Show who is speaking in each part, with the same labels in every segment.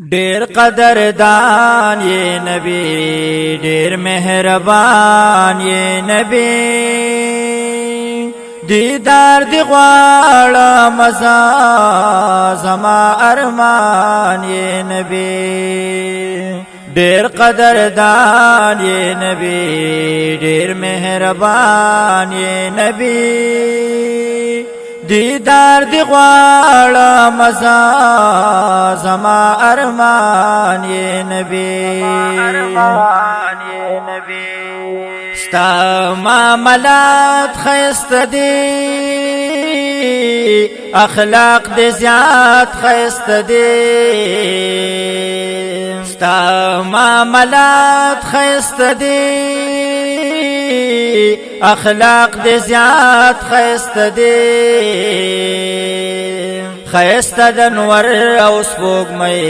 Speaker 1: ډیر قدردان یہ نبی ډیر مهربان یہ نبی دیدار دی غواړه مزا زما ارمان یہ نبی ډیر قدردان یہ نبی ډیر مهربان یہ نبی دیدار دی غواړه مزا زما ارمان یہ نبی ستا معاملات خیست دی اخلاق دی زیاد خیست دی ستا معاملات خیست دی اخلاق دی زیاد خیست دی خیست د نور او سپوږمۍ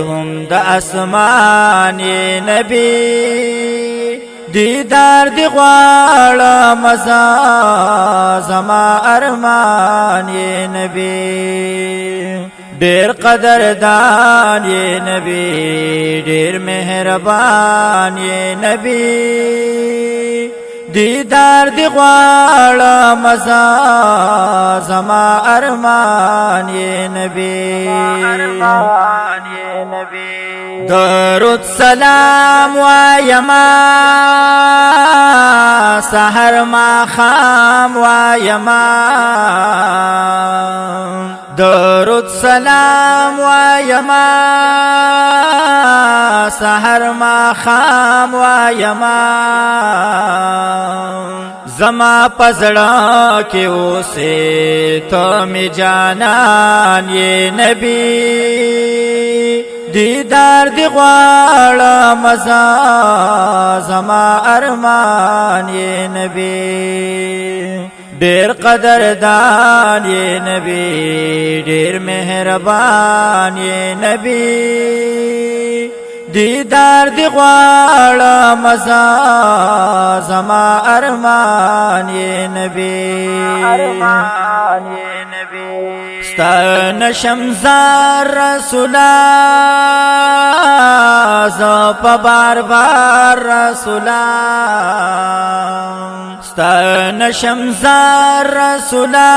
Speaker 1: هم د اسمان یې نبی دیدار دی غواړه مزا زما ارمان یې نبی ډیر قدردان یې نبی ډیر مهربان یې نبی دیدار دی غواړه مزا زما ارمان یې نبی درود سلام وایما سحر ما خام وایما درود سلام وایما سحر ما خام وایما زما پزړه کې اوسې ته می جانان یې نبی دیدار دی غواړه مزا زما ارمان یې نبی ډیر قدردان یې نبی ډیر مهربان یې نبی دیدار دی غواړه مزا زما ارمان یې نبی ستا نشم زار رسولا زه په بار بار رسولا ستا نشم زار رسولا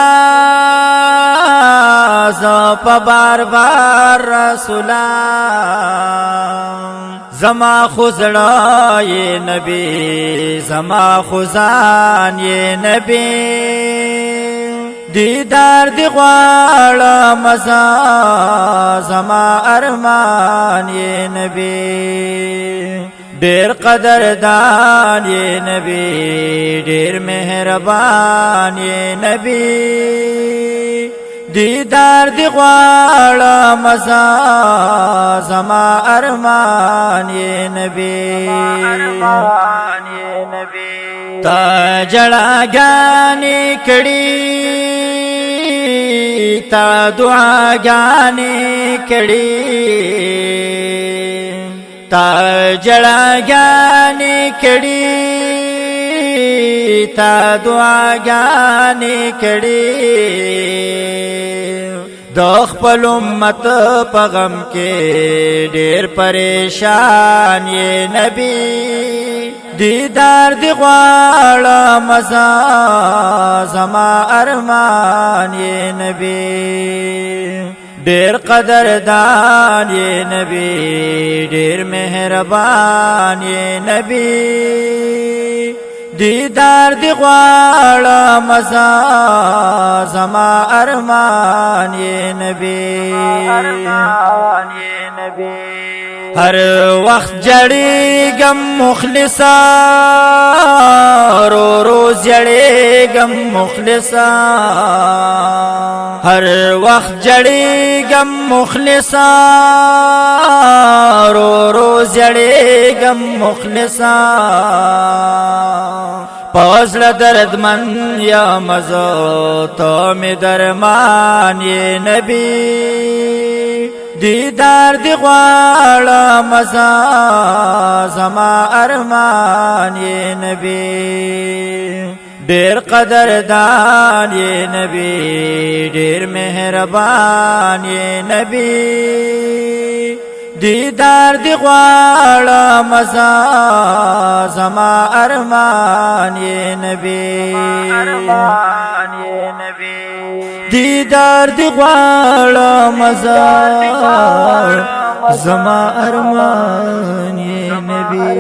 Speaker 1: زه په بار بار رسولا زما خزړه یې نبی زما خزان یې نبی دیدار دی غواړه مزا زما ارمان یې نبی ډیر قدردان یې نبی ډیر مهربان یې نبی دیدار دی غواړه مزا زما ارمان یې نبی تا جړاګانې کړي تا دعاګانې کړي تا جړاګانې کړي تا دعاګانې کړي د خپل امت په غم کې ډېر پریشان یې نبی دیدار دی غواړه مزا زما ارمان یې نبی ډیر قدردان یې نبی ډیر مهربان یې نبی دیدار دی غواړه مزا زما ارمان یې نبی هر وخت جړېږم مخلصا رو روز جړېږم مخلصا هر وخت جړېږم مخلصا رو روز جړېږم مخلصا پازل دردمن یا مزو تو می درمان یې نبی دیدار دی غواړه مزا زما ارمان یې نبی ډیر قدردان یې نبی ډیر مهربان یې نبی دیدار دی غواړم مزار زما ارمان یې نبی دیدار دی غواړم مزار زما ارمان یې نبی